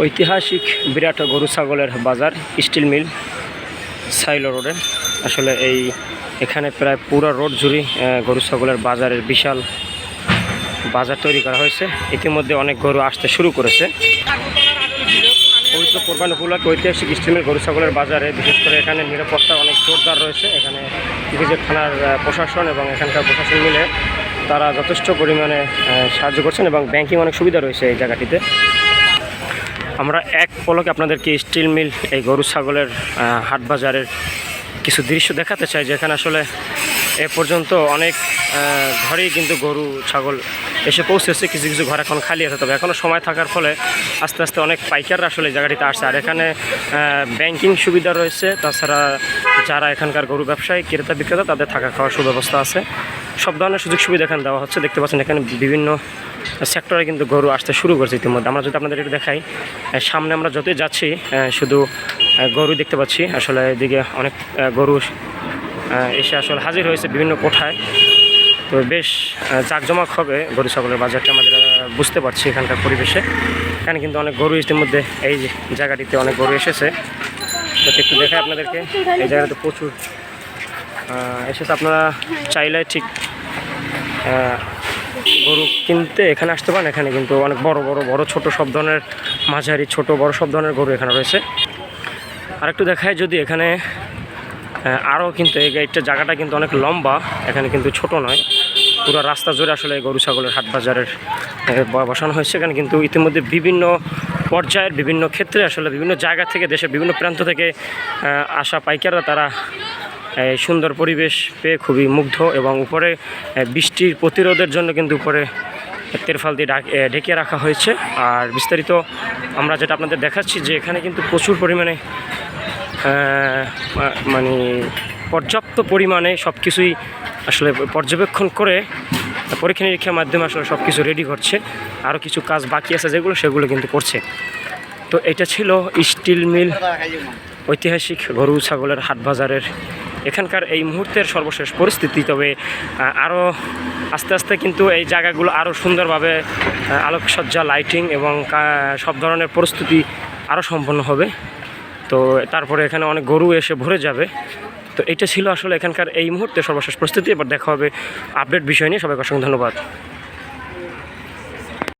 ঐতিহাসিক বিরাট গরু ছাগলের বাজার স্টিল মিল সাইলো রোডে। আসলে এখানে প্রায় পুরো রোড জুড়ে গরু ছাগলের বাজারের বিশাল বাজার তৈরি করা হয়েছে। ইতিমধ্যে অনেক গরু আসতে শুরু করেছে। পবিত্র কোরবানি উপলক্ষে ঐতিহাসিক স্টিল মিল গরু ছাগলের বাজারে বিশেষ করে এখানে নিরাপত্তা অনেক জোরদার রয়েছে। এখানে যে থানার প্রশাসন এবং এখানকার প্রশাসন মিলে তারা যথেষ্ট পরিমাণে সাহায্য করছেন এবং ব্যাংকিং অনেক সুবিধা রয়েছে এই জায়গাটিতে। আমরা এক পলকে আপনাদেরকে স্টিল মিল এই গরু ছাগলের হাট বাজারের কিছু দৃশ্য দেখাতে চাই, যেখানে আসলে এ পর্যন্ত অনেক ঘরেই কিন্তু গরু ছাগল এসে পৌঁছেছে। কিছু কিছু ঘর এখন খালি আছে, তবে এখনও সময় থাকার ফলে আস্তে আস্তে অনেক পাইকাররা আসলে এই জায়গাটিতে আসছে। আর এখানে ব্যাংকিং সুবিধা রয়েছে, তাছাড়া যারা এখানকার গরু ব্যবসায়ী ক্রেতা বিক্রেতা তাদের থাকা খাওয়ার সুব্যবস্থা আছে। সব ধরনের সুযোগ সুবিধা এখানে দেওয়া হচ্ছে। দেখতে পাচ্ছেন এখানে বিভিন্ন সেক্টরে কিন্তু গরু আসতে শুরু করছে ইতিমধ্যে। আমরা যদি আপনাদের একটু দেখাই, সামনে আমরা যতই যাচ্ছি শুধু গরু দেখতে পাচ্ছি। আসলে এদিকে অনেক গরু এসে আসলে হাজির হয়েছে বিভিন্ন কোঠায়। তো বেশ জাঁকজমক হবে গরু ছাগলের বাজারটা, আমাদের বুঝতে পারছি এখানকার পরিবেশে। এখানে কিন্তু অনেক গরু ইতিমধ্যে এই জায়গাটিতে অনেক গরু এসেছে। তো একটু দেখাই আপনাদেরকে, এই জায়গাতে প্রচুর এসেছে। আপনারা চাইলে ঠিক গরু কিনতে এখানে আসতে পারেন। এখানে কিন্তু অনেক বড় ছোট সব ধরনের, মাঝারি ছোট বড় সব ধরনের গরু এখানে রয়েছে। আর একটু দেখায় যদি এখানে আরও কিন্তু এই জায়গাটা কিন্তু অনেক লম্বা, এখানে কিন্তু ছোট নয়, পুরো রাস্তা জুড়ে আসলে গরু ছাগলের হাট বাজারের বসানো হয়েছে। এখানে কিন্তু ইতিমধ্যে বিভিন্ন পর্যায়ের বিভিন্ন ক্ষেত্রে আসলে বিভিন্ন জায়গা থেকে, দেশের বিভিন্ন প্রান্ত থেকে আসা পাইকাররা তারা এই সুন্দর পরিবেশ পেয়ে খুবই মুগ্ধ। এবং উপরে বৃষ্টির প্রতিরোধের জন্য কিন্তু উপরে তেরফাল দিয়ে ঢেকে রাখা হয়েছে। আর বিস্তারিত আমরা যেটা আপনাদের দেখাচ্ছি যে এখানে কিন্তু প্রচুর পরিমাণে মানে পর্যাপ্ত পরিমাণে সব কিছুই আসলে পর্যবেক্ষণ করে পরীক্ষা নিরীক্ষার মাধ্যমে আসলে সব কিছু রেডি করছে। আরও কিছু কাজ বাকি আছে সেগুলো কিন্তু করছে। তো এটা ছিল স্টিল মিল ঐতিহাসিক গরু ছাগলের হাট বাজারের এখানকার এই মুহূর্তের সর্বশেষ পরিস্থিতি। তবে আরও আস্তে আস্তে কিন্তু এই জায়গাগুলো আরও সুন্দরভাবে আলোকসজ্জা, লাইটিং এবং সব ধরনের প্রস্তুতি আরও সম্পন্ন হবে। তো তারপরে এখানে অনেক গরু এসে ভরে যাবে। তো এটা ছিল আসলে এখানকার এই মুহূর্তে সর্বশেষ প্রস্তুতি। এবার দেখা হবে আপডেট বিষয় নিয়ে। সবাইকে অসংখ্য ধন্যবাদ।